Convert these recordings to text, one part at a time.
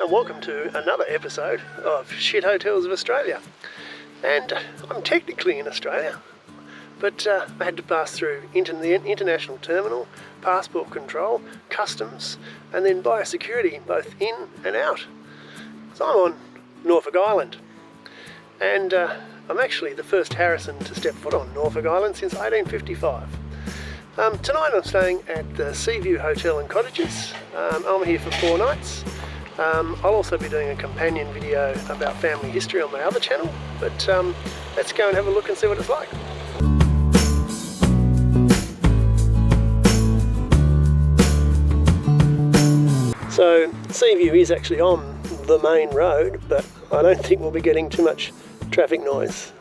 and welcome to another episode of Shit Hotels of Australia. And I'm technically in Australia, but I had to pass through the international terminal, passport control, customs, and then biosecurity, both in and out. So I'm on Norfolk Island, and I'm actually the first Harrison to step foot on Norfolk Island since 1855. Tonight I'm staying at the Seaview Hotel and Cottages. I'm here for 4 nights. I'll also be doing a companion video about family history on my other channel, but let's go and have a look and see what it's like. So Seaview is actually on the main road, but I don't think we'll be getting too much traffic noise.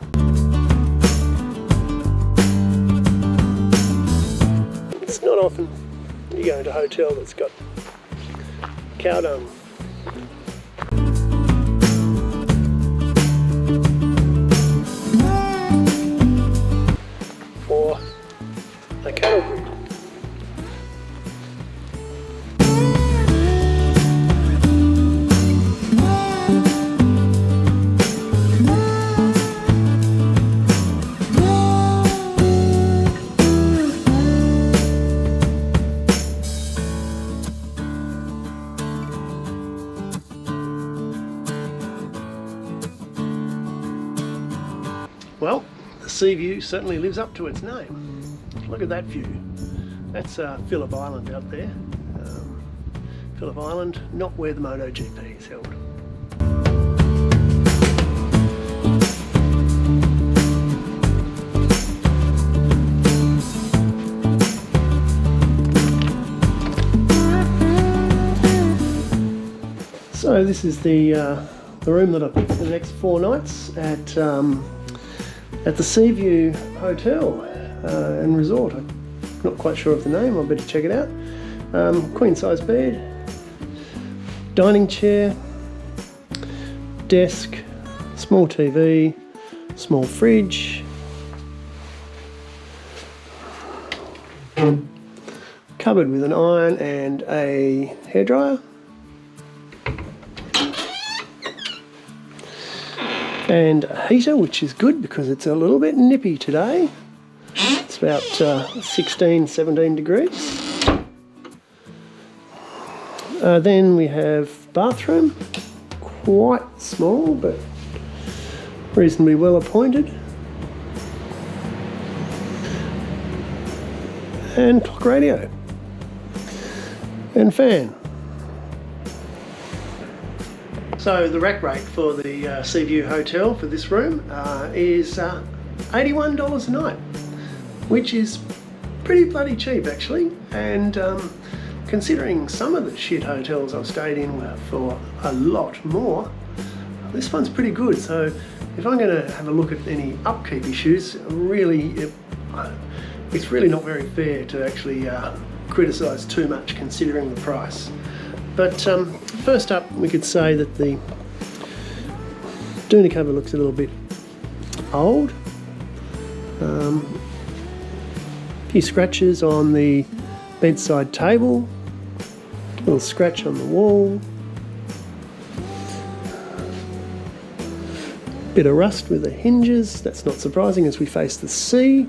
It's not often you go into a hotel that's got cow dung. Or a cattle grid. Well, the Seaview certainly lives up to its name. Look at that view. That's Phillip Island out there. Phillip Island, not where the MotoGP is held. So this is the room that I've booked for the next 4 nights at the Seaview Hotel and Resort. I'm not quite sure of the name, I better check it out. Queen size bed, dining chair, desk, small TV, small fridge, cupboard with an iron and a hairdryer, and a heater, which is good because it's a little bit nippy today. It's about 16, 17 degrees. Then we have bathroom, quite small but reasonably well appointed. And clock radio. And fan. So the rack rate for the Seaview Hotel for this room is $81 a night, which is pretty bloody cheap actually, and considering some of the shit hotels I've stayed in were for a lot more, this one's pretty good. So if I'm going to have a look at any upkeep issues, it's really not very fair to actually criticise too much considering the price. But first up, we could say that the doona cover looks a little bit old. A few scratches on the bedside table, a little scratch on the wall, bit of rust with the hinges. That's not surprising as we face the sea.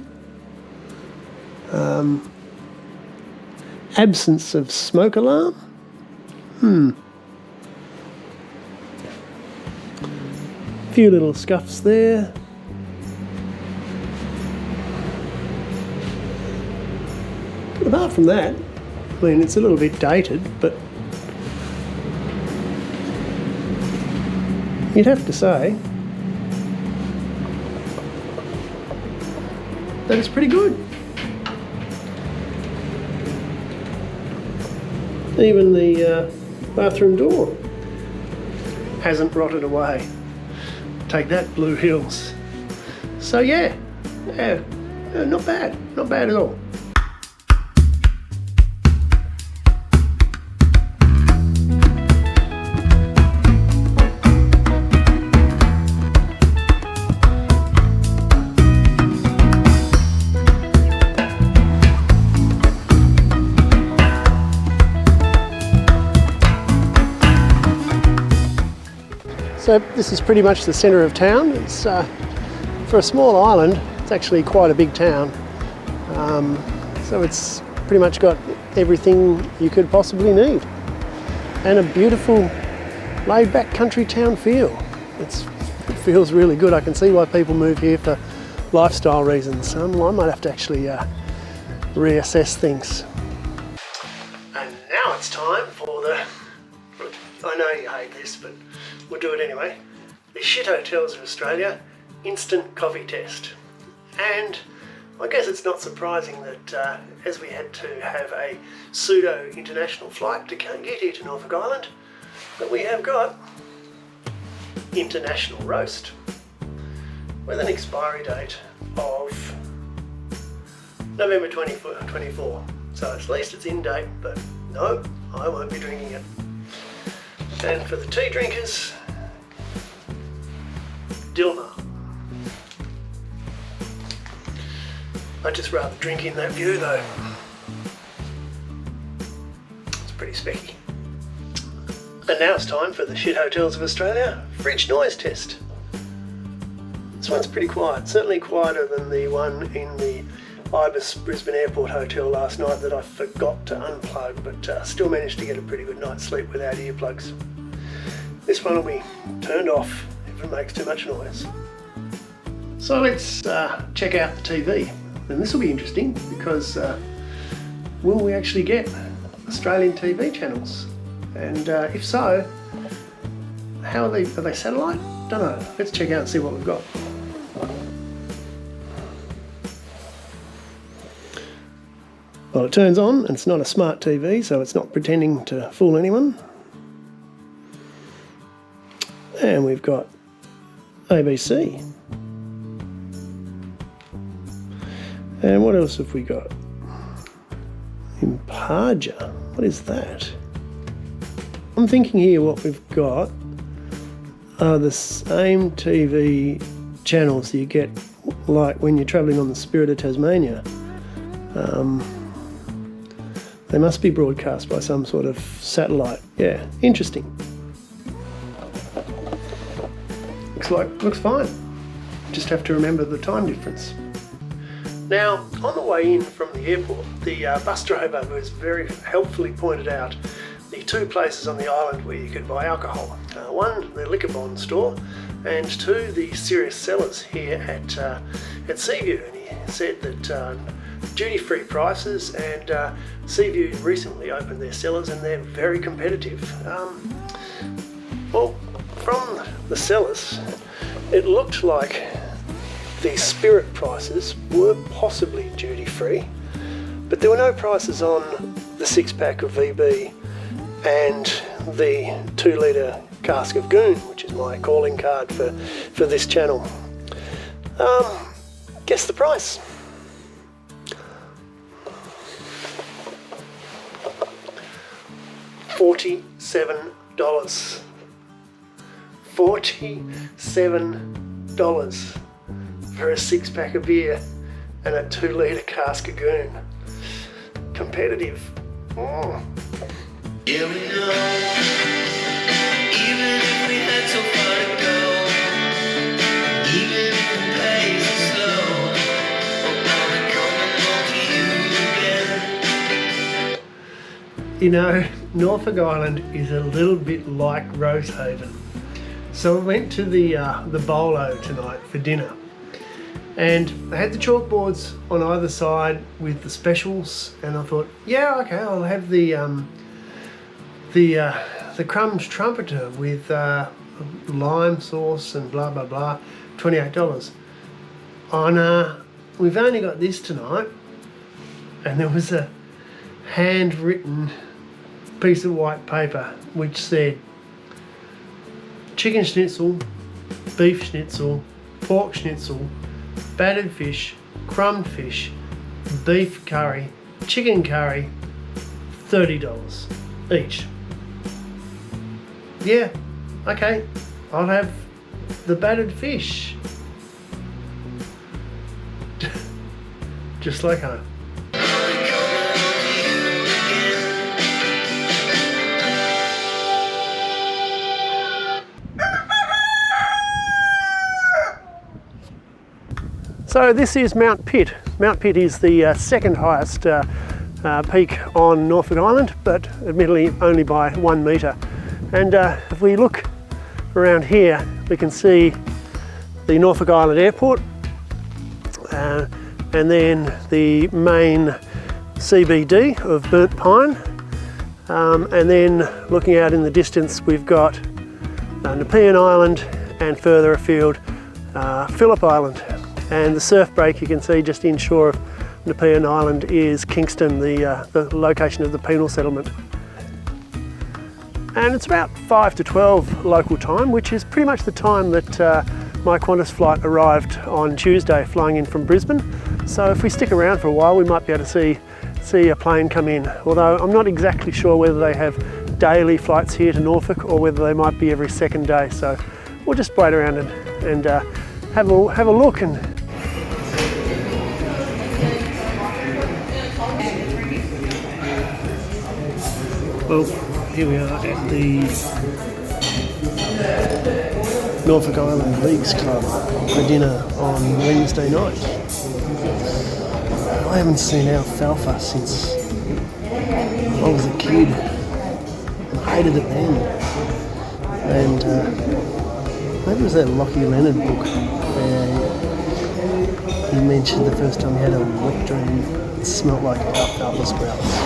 Absence of smoke alarm. Few little scuffs there. But apart from that, I mean, it's a little bit dated, but you'd have to say that it's pretty good. Even the bathroom door hasn't rotted away. Take that, Blue Hills. So yeah, not bad at all. So this is pretty much the centre of town. It's for a small island, it's actually quite a big town. So it's pretty much got everything you could possibly need. And a beautiful laid-back country town feel. It feels really good. I can see why people move here for lifestyle reasons. I might have to actually reassess things. And now it's time for the, I know you hate this, but we'll do it anyway, the Shit Hotels of Australia instant coffee test. And I guess it's not surprising that as we had to have a pseudo international flight to get here to Norfolk Island, that we have got international roast with an expiry date of November 24. So at least it's in date, but no, I won't be drinking it. And for the tea drinkers, Dilmah. I'd just rather drink in that view though. It's pretty specky. And now it's time for the Shit Hotels of Australia fridge noise test. This one's pretty quiet, certainly quieter than the one in the Ibis Brisbane Airport Hotel last night that I forgot to unplug, but still managed to get a pretty good night's sleep without earplugs. This one will be turned off if it makes too much noise. So let's check out the TV. And this will be interesting because will we actually get Australian TV channels? And if so, how are they satellite? Don't know. Let's check out and see what we've got. Well, it turns on and it's not a smart TV, so it's not pretending to fool anyone. And we've got ABC. And what else have we got? Impaja. What is that? I'm thinking here what we've got are the same TV channels that you get like when you're travelling on the Spirit of Tasmania. They must be broadcast by some sort of satellite. Yeah, interesting. Looks fine. Just have to remember the time difference. Now, on the way in from the airport, the bus driver was very helpfully pointed out the two places on the island where you could buy alcohol. One, the liquor bond store, and two, the serious sellers here at Seaview. And he said that duty-free prices, and Seaview recently opened their cellars and they're very competitive. Well, from the cellars, it looked like the spirit prices were possibly duty-free, but there were no prices on the 6-pack of VB and the 2-litre cask of Goon, which is my calling card for this channel. Guess the price. $47. $47 for a 6-pack of beer and a 2-litre cask of Goon. Competitive. Oh. Yeah, we know, even if we had so far to go, even if the pace is slow, I'm coming home to you again. You know, Norfolk Island is a little bit like Rosehaven. So we went to the Bolo tonight for dinner, and they had the chalkboards on either side with the specials, and I thought, yeah, okay, I'll have the crumbs trumpeter with lime sauce and blah blah blah, $28. On we've only got this tonight, and there was a handwritten piece of white paper which said chicken schnitzel, beef schnitzel, pork schnitzel, battered fish, crumbed fish, beef curry, chicken curry, $30 each. Yeah, okay, I'll have the battered fish. Just like home. So this is Mount Pitt. Mount Pitt is the second highest peak on Norfolk Island, but admittedly only by 1 metre. And if we look around here, we can see the Norfolk Island Airport, and then the main CBD of Burnt Pine, and then looking out in the distance we've got Nepean Island, and further afield Phillip Island. And the surf break you can see just inshore of Nepean Island is Kingston, the location of the penal settlement. And it's about 5 to 12 local time, which is pretty much the time that my Qantas flight arrived on Tuesday, flying in from Brisbane. So if we stick around for a while, we might be able to see a plane come in. Although I'm not exactly sure whether they have daily flights here to Norfolk or whether they might be every second day. So we'll just wait around and have a look. And well, here we are at the Norfolk Island Leagues Club for dinner on Wednesday night. I haven't seen alfalfa since I was a kid. I hated it then. And maybe it was that Lockie Leonard book where he mentioned the first time he had a wet dream it smelled like alfalfa sprouts.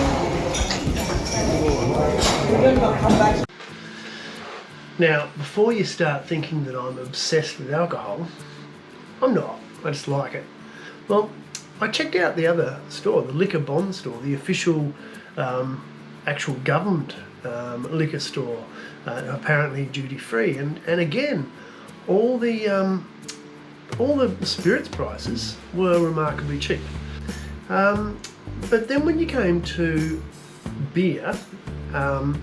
Now, before you start thinking that I'm obsessed with alcohol, I'm not. I just like it. Well, I checked out the other store, the Liquor Bond store, the official actual government liquor store, apparently duty free, and again, all the spirits prices were remarkably cheap. But then when you came to beer, well,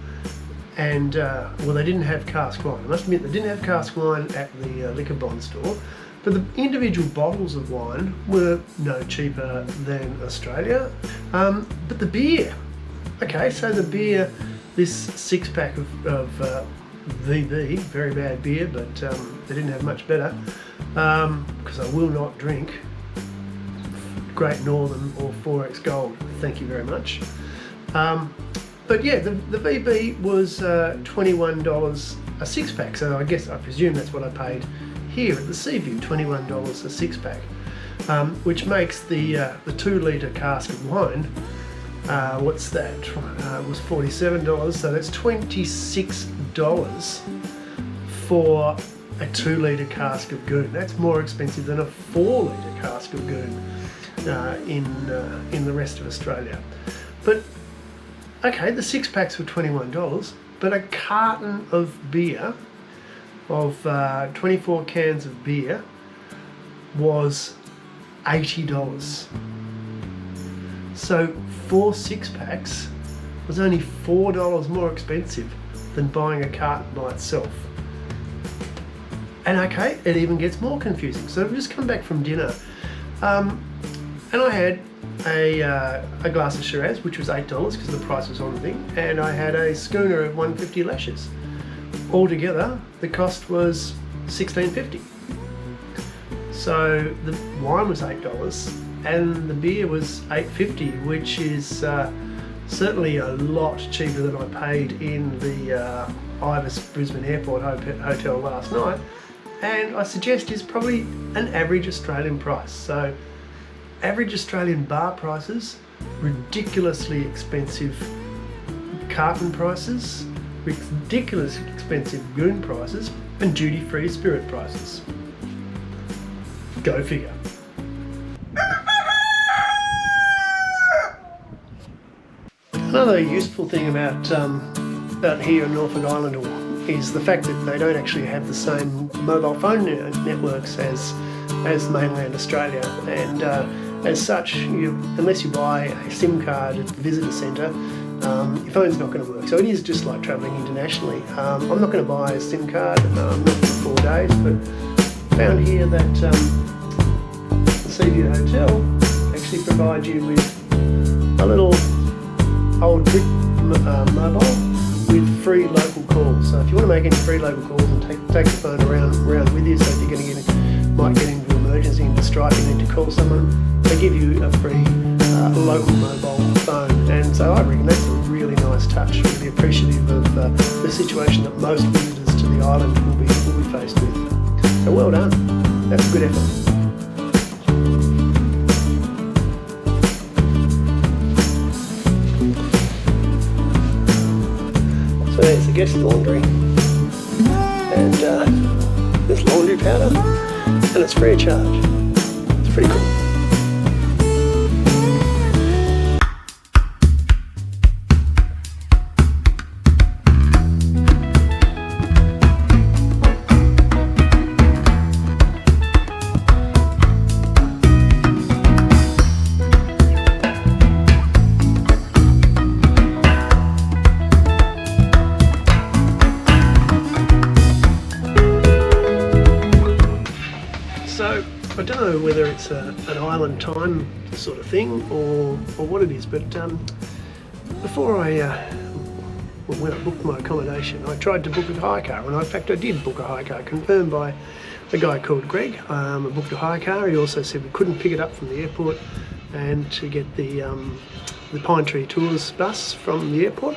they didn't have cask wine. I must admit, they didn't have cask wine at the Liquor Bond store, but the individual bottles of wine were no cheaper than Australia. But the beer, okay, so the beer, this 6-pack of VB, very bad beer, but they didn't have much better, because I will not drink Great Northern or 4X Gold, thank you very much. But yeah, the VB was $21 a 6-pack, so I presume that's what I paid here at the Seaview, $21 a 6-pack, which makes the 2-litre cask of wine, what's that, was $47, so that's $26 for a 2-litre cask of goon. That's more expensive than a 4-litre cask of goon in the rest of Australia. But okay, the 6-packs were $21, but a carton of beer, of 24 cans of beer, was $80. So 4 6-packs was only $4 more expensive than buying a carton by itself. And okay, it even gets more confusing. So I've just come back from dinner, and I had a glass of Shiraz, which was $8 because the price was on the thing, and I had a schooner of 150 lashes. Altogether, the cost was $16.50. So the wine was $8 and the beer was $8.50, which is certainly a lot cheaper than I paid in the Ibis Brisbane Airport Hotel last night, and I suggest is probably an average Australian price. So average Australian bar prices, ridiculously expensive carton prices, ridiculously expensive goon prices, and duty-free spirit prices. Go figure. Another useful thing about here in Norfolk Island is the fact that they don't actually have the same mobile phone networks as mainland Australia, and as such, unless you buy a SIM card at the visitor centre, your phone's not going to work. So it is just like travelling internationally. I'm not going to buy a SIM card, not for 4 days, but found here that the Seaview Hotel actually provides you with a little old brick mobile with free local calls. So if you want to make any free local calls and take the phone around with you, so if you're going to might get into an emergency into Stripe, you need to call someone, they give you a free local mobile phone, and so I reckon that's a really nice touch, really appreciative of the situation that most visitors to the island will be faced with. So well done, that's a good effort. So there's the guest laundry, and there's laundry powder, and it's free of charge. It's pretty cool. So I don't know whether it's an island time sort of thing or what it is, but before when I booked my accommodation, I tried to book a hire car, and in fact I did book a hire car, confirmed by a guy called Greg. I booked a hire car. He also said we couldn't pick it up from the airport, and to get the Pine Tree Tours bus from the airport.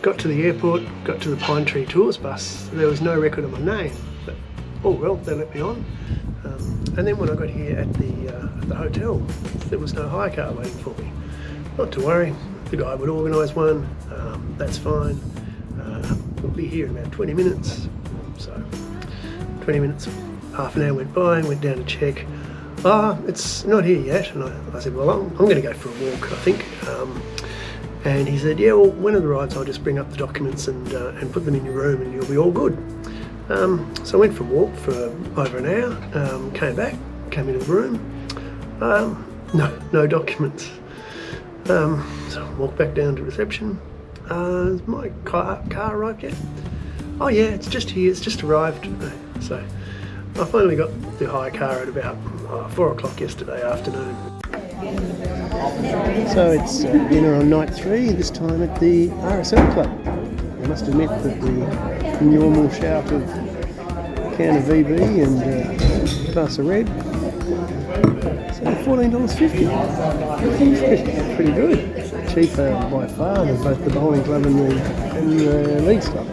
Got to the airport, got to the Pine Tree Tours bus. There was no record of my name, but oh well, they let me on. And then when I got here at the hotel, there was no hire car waiting for me. Not to worry, the guy would organise one, that's fine. We'll be here in about 20 minutes. So 20 minutes, half an hour went by, went down to check. It's not here yet. And I said, well, I'm going to go for a walk, I think. And he said, yeah, well, when it arrives, I'll just bring up the documents and put them in your room and you'll be all good. So I went for a walk for over an hour, came back, came into the room, no documents. So I walked back down to reception. Has my car arrived yet? Oh yeah, it's just here, it's just arrived. So I finally got the hire car at about 4 o'clock yesterday afternoon. So it's dinner on night 3, this time at the RSL Club. I must admit that the normal shout of a can of VB and a glass of red, so $14.50. Pretty good. Cheaper by far than both the bowling club and the leagues club.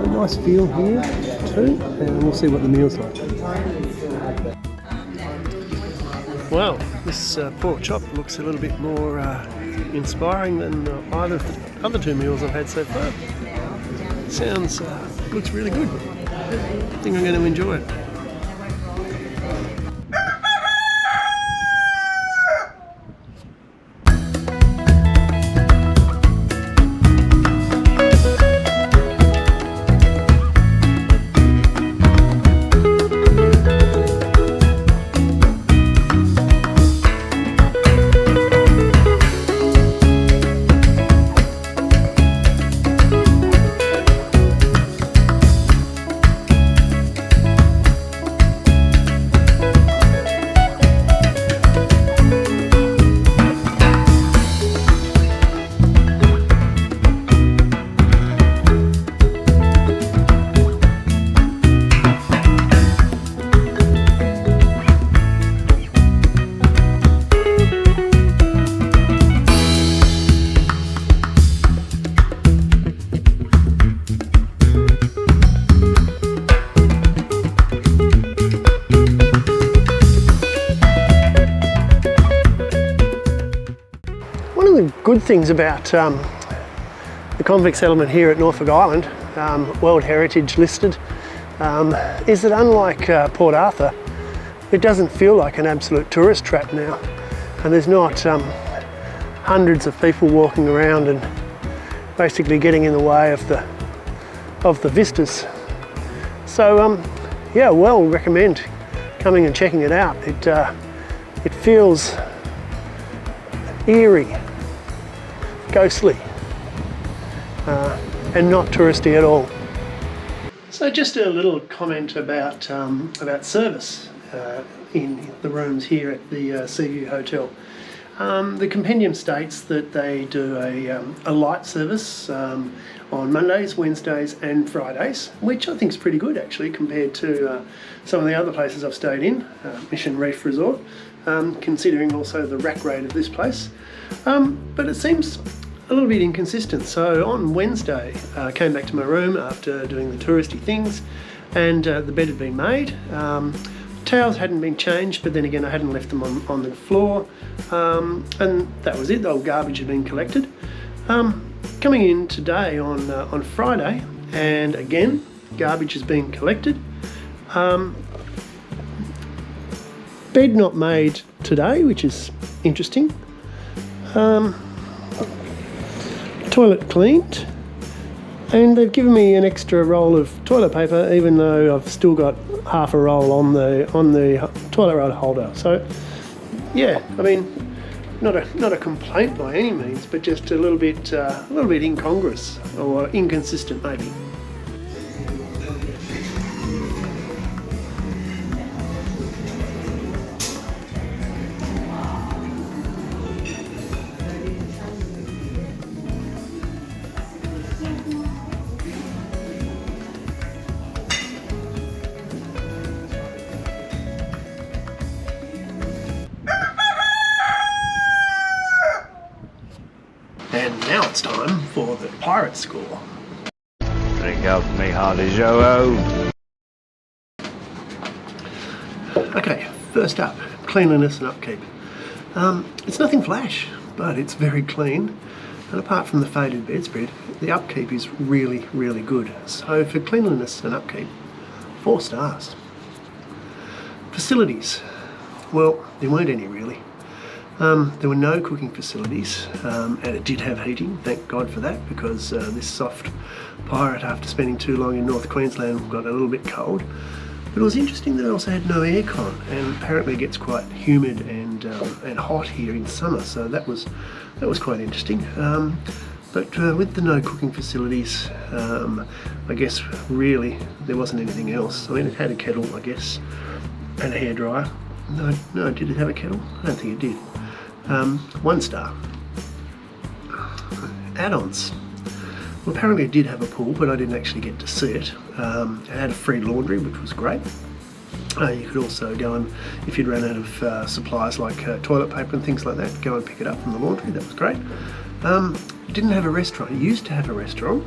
Nice view here too, and we'll see what the meal's like. Well, this pork chop looks a little bit more inspiring than either of the other 2 meals I've had so far. Sounds, looks really good. I think I'm going to enjoy it. Good things about the convict settlement here at Norfolk Island, World Heritage listed, is that unlike Port Arthur, it doesn't feel like an absolute tourist trap now, and there's not hundreds of people walking around and basically getting in the way of the vistas. So yeah, well recommend coming and checking it out. It feels eerie, ghostly, and not touristy at all. So just a little comment about service in the rooms here at the Seaview Hotel. The compendium states that they do a light service on Mondays, Wednesdays and Fridays, which I think is pretty good actually compared to some of the other places I've stayed in, Mission Reef Resort, considering also the rack rate of this place. But it seems a little bit inconsistent. So on Wednesday, I came back to my room after doing the touristy things, and the bed had been made. Towels hadn't been changed, but then again I hadn't left them on the floor, and that was it. The old garbage had been collected. Coming in today on Friday, and again garbage has been collected. Bed not made today, which is interesting. Toilet cleaned, and they've given me an extra roll of toilet paper, even though I've still got half a roll on the toilet roll holder. So yeah, I mean, not a complaint by any means, but just a little bit incongruous or inconsistent maybe. And now it's time for the pirate score. Drink up me hearty Joe. Okay, first up, cleanliness and upkeep. It's nothing flash, but it's very clean. And apart from the faded bedspread, the upkeep is really, really good. So for cleanliness and upkeep, 4 stars. Facilities. Well, there weren't any really. There were no cooking facilities, and it did have heating, thank God for that, because this soft pirate, after spending too long in North Queensland, got a little bit cold. But it was interesting that it also had no aircon, and apparently it gets quite humid and hot here in summer, so that was quite interesting. But with the no cooking facilities, I guess really there wasn't anything else. I mean, it had a kettle, I guess, and a hairdryer. No, did it have a kettle? I don't think it did. 1 star. Add-ons. Well, apparently it did have a pool, but I didn't actually get to see it. It had a free laundry, which was great. You could also go and, if you'd run out of supplies like toilet paper and things like that, go and pick it up from the laundry. That was great. It didn't have a restaurant. It used to have a restaurant,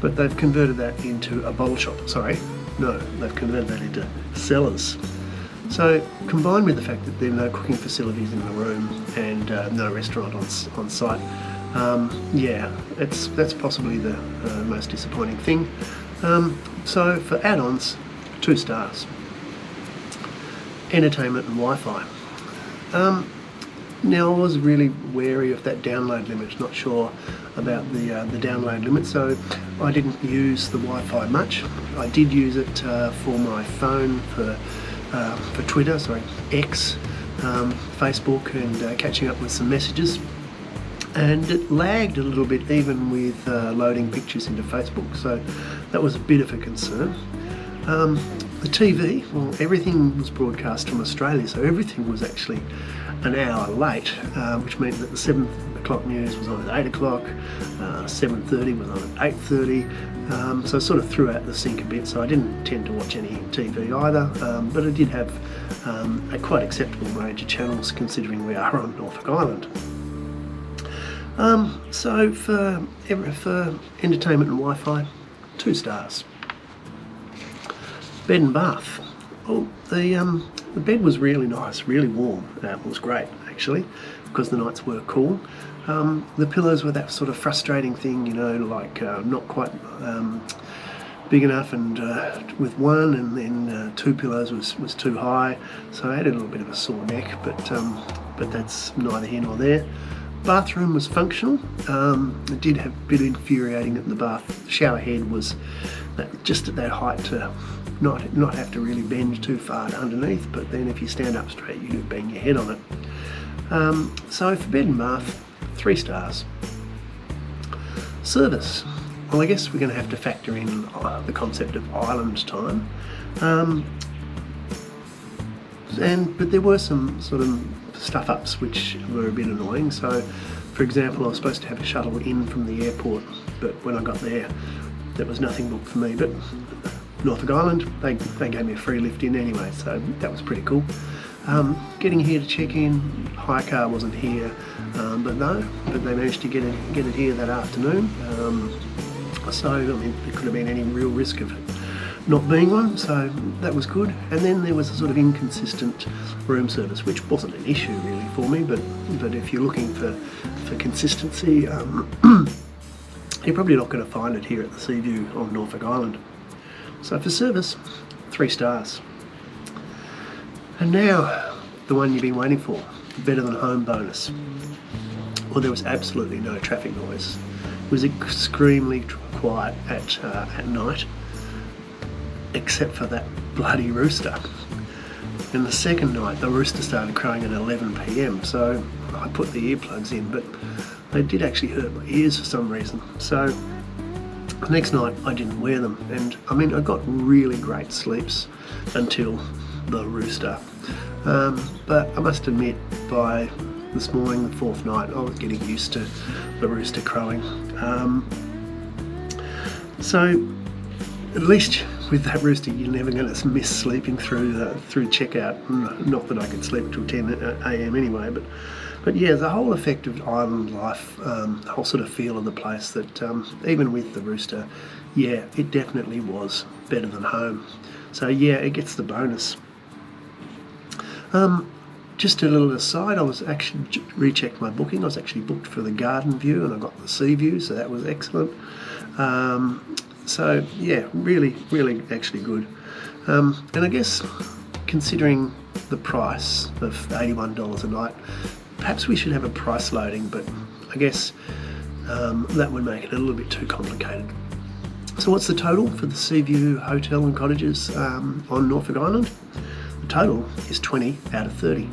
but they've converted that into a bottle shop. Sorry, no, they've converted that into cellars. So combined with the fact that there are no cooking facilities in the room and no restaurant on site, yeah, that's possibly the most disappointing thing. So for add-ons, 2 stars. Entertainment and Wi-Fi. Now I was really wary of that download limit, not sure about the download limit, so I didn't use the Wi-Fi much. I did use it for my phone, for Twitter, X, Facebook, and catching up with some messages. And it lagged a little bit even with loading pictures into Facebook, so that was a bit of a concern. The TV, well, everything was broadcast from Australia, so everything was actually an hour late, which meant that the 7 o'clock news was on at 8 o'clock, 7:30 was on at 8:30, so I sort of threw out the sync a bit, so I didn't tend to watch any TV either, but I did have a quite acceptable range of channels considering we are on Norfolk Island. So for entertainment and Wi-Fi, 2 stars. Bed and bath. Well, the bed was really nice, really warm. It was great actually, because the nights were cool. The pillows were that sort of frustrating thing, you know, like not quite big enough, and with one, and then 2 pillows was too high, so I had a little bit of a sore neck, but that's neither here nor there. Bathroom was functional. It did have a bit infuriating that the shower head was just at that height to not have to really bend too far underneath, but then if you stand up straight you do bang your head on it. So for bed and bath, 3 stars. Service. Well, I guess we're going to have to factor in the concept of island time. But there were some sort of stuff-ups which were a bit annoying. So, for example, I was supposed to have a shuttle in from the airport, but when I got there, there was nothing booked for me. But Norfolk Island, they gave me a free lift in anyway, so that was pretty cool. Getting here to check in, hire car wasn't here, but they managed to get it here that afternoon. So I mean, there could have been any real risk of it not being one, so that was good. And then there was a sort of inconsistent room service, which wasn't an issue really for me, but if you're looking for consistency, you're probably not going to find it here at the Seaview on Norfolk Island. So for service, 3 stars. And now, the one you've been waiting for, better than home bonus. Well, there was absolutely no traffic noise. It was extremely quiet at night, except for that bloody rooster. And the second night, the rooster started crowing at 11 PM, so I put the earplugs in, but they did actually hurt my ears for some reason. So the next night, I didn't wear them, and I mean, I got really great sleeps until the rooster. But I must admit, by this morning, the 4th night, I was getting used to the rooster crowing. So at least with that rooster, you're never going to miss sleeping through checkout. Not that I could sleep till 10 AM anyway, but yeah, the whole effect of island life, the whole sort of feel of the place, that even with the rooster, yeah, it definitely was better than home. So yeah, it gets the bonus. Just a little aside, I was actually rechecked my booking. I was actually booked for the garden view, and I got the sea view, so that was excellent. So yeah, really actually good. And I guess considering the price of $81 a night, perhaps we should have a price loading, but I guess that would make it a little bit too complicated. So what's the total for the Seaview Hotel and Cottages on Norfolk Island? The total is 20 out of 30.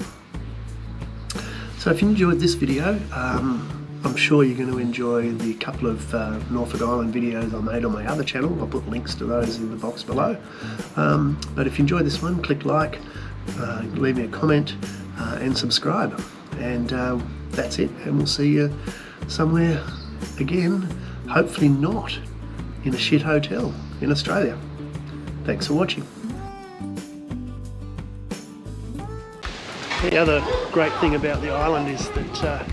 So if you enjoyed this video, I'm sure you're going to enjoy the couple of Norfolk Island videos I made on my other channel. I'll put links to those in the box below. But if you enjoyed this one, click like, leave me a comment, and subscribe. And that's it, and we'll see you somewhere again, hopefully not in a shit hotel in Australia. Thanks for watching. The other great thing about the island is that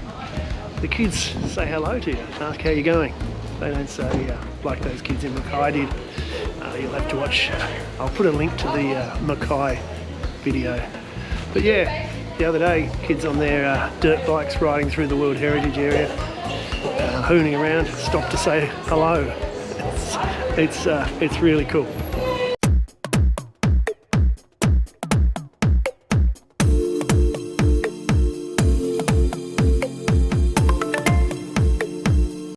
the kids say hello to you, ask how you're going. They don't say, like those kids in Mackay did. You'll have to watch, I'll put a link to the Mackay video. But yeah, the other day, kids on their dirt bikes riding through the World Heritage area, hooning around, stopped to say hello. It's really cool.